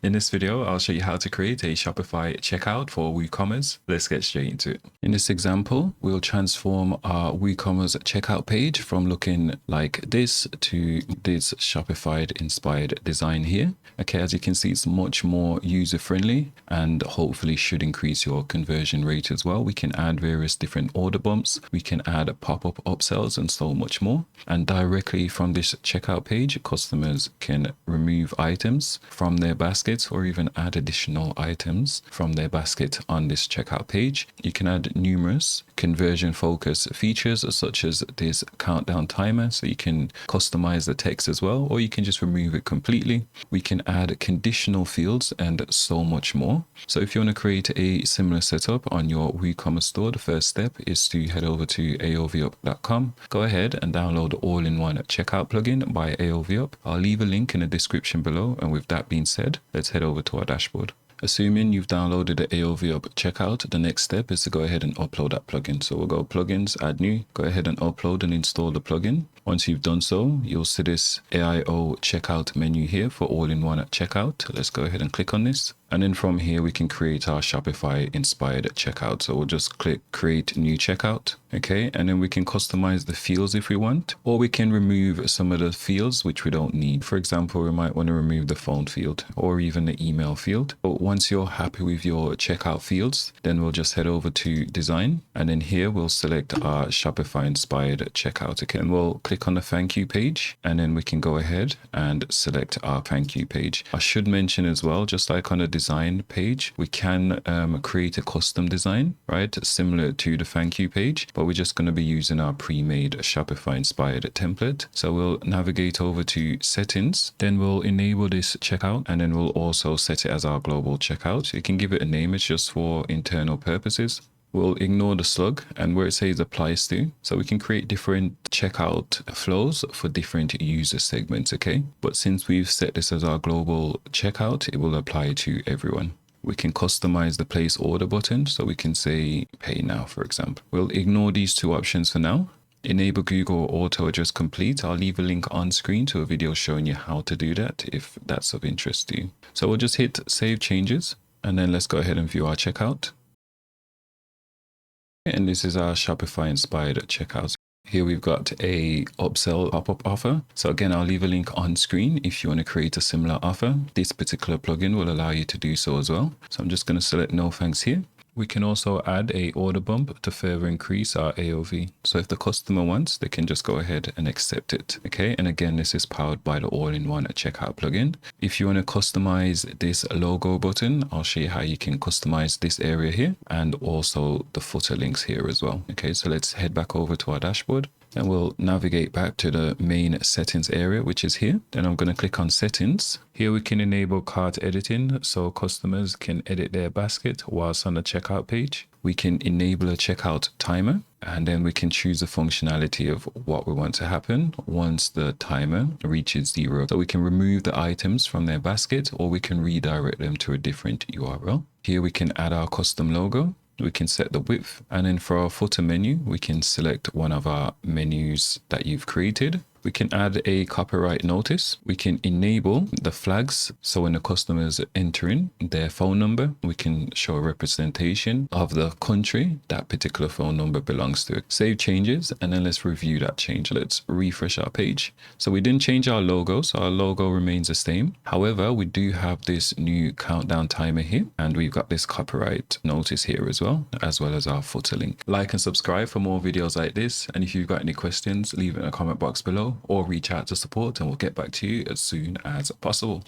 In this video, I'll show you how to create a Shopify checkout for WooCommerce. Let's get straight into it. In this example, we'll transform our WooCommerce checkout page from looking like this to this Shopify inspired design here. Okay, as you can see, it's much more user-friendly and hopefully should increase your conversion rate as well. We can add various different order bumps. We can add pop-up upsells and so much more. And directly from this checkout page, customers can remove items from their basket or even add additional items from their basket on this checkout page. You can add numerous conversion focused features such as this countdown timer, so you can customize the text as well, or you can just remove it completely. We can add conditional fields and so much more. So if you want to create a similar setup on your WooCommerce store, the first step is to head over to AovUp.com. Go ahead and download the all-in-one checkout plugin by AovUp. I'll leave a link in the description below. And with that being said, let's head over to our dashboard. Assuming you've downloaded the AovUp checkout, the next step is to go ahead and upload that plugin. So we'll go plugins, add new, go ahead and upload and install the plugin. Once you've done so, you'll see this AIO checkout menu here for all-in-one checkout. Let's go ahead and click on this. And then from here, we can create our Shopify inspired checkout. So we'll just click create new checkout. Okay. And then we can customize the fields if we want, or we can remove some of the fields which we don't need. For example, we might want to remove the phone field or even the email field. But once you're happy with your checkout fields, then we'll just head over to design. And then here we'll select our Shopify inspired checkout. Okay. And we'll click on the thank you page, and then we can go ahead and select our thank you page. I should mention as well, just like on the design page, we can create a custom design, right? Similar to the thank you page, but we're just going to be using our pre-made Shopify inspired template. So we'll navigate over to settings, then we'll enable this checkout, and then we'll also set it as our global checkout. You can give it a name, it's just for internal purposes. We'll ignore the slug and where it says applies to. So we can create different checkout flows for different user segments, okay? But since we've set this as our global checkout, it will apply to everyone. We can customize the place order button. So we can say pay now, for example. We'll ignore these two options for now. Enable Google Auto Address Complete. I'll leave a link on screen to a video showing you how to do that if that's of interest to you. So we'll just hit save changes and then let's go ahead and view our checkout. And this is our Shopify inspired checkout. Here we've got a upsell pop-up offer. So again, I'll leave a link on screen if you want to create a similar offer. This particular plugin will allow you to do so as well. So I'm just going to select no thanks here. We can also add a order bump to further increase our AOV. So if the customer wants, they can just go ahead and accept it. Okay. And again, this is powered by the all-in-one checkout plugin. If you want to customize this logo button, I'll show you how you can customize this area here and also the footer links here as well. Okay. So let's head back over to our dashboard. And we'll navigate back to the main settings area, which is here. Then I'm going to click on settings. Here we can enable cart editing so customers can edit their basket whilst on the checkout page. We can enable a checkout timer, and then we can choose the functionality of what we want to happen once the timer reaches 0. So we can remove the items from their basket, or we can redirect them to a different URL. Here we can add our custom logo. We can set the width, and then for our footer menu, we can select one of our menus that you've created. We can add a copyright notice. We can enable the flags. So when the customer is entering their phone number, we can show a representation of the country that particular phone number belongs to. Save changes, and then let's review that change. Let's refresh our page. So we didn't change our logo, so our logo remains the same. However, we do have this new countdown timer here, and we've got this copyright notice here as well as our footer link. Like and subscribe for more videos like this. And if you've got any questions, leave it in the comment box below, or reach out to support and we'll get back to you as soon as possible.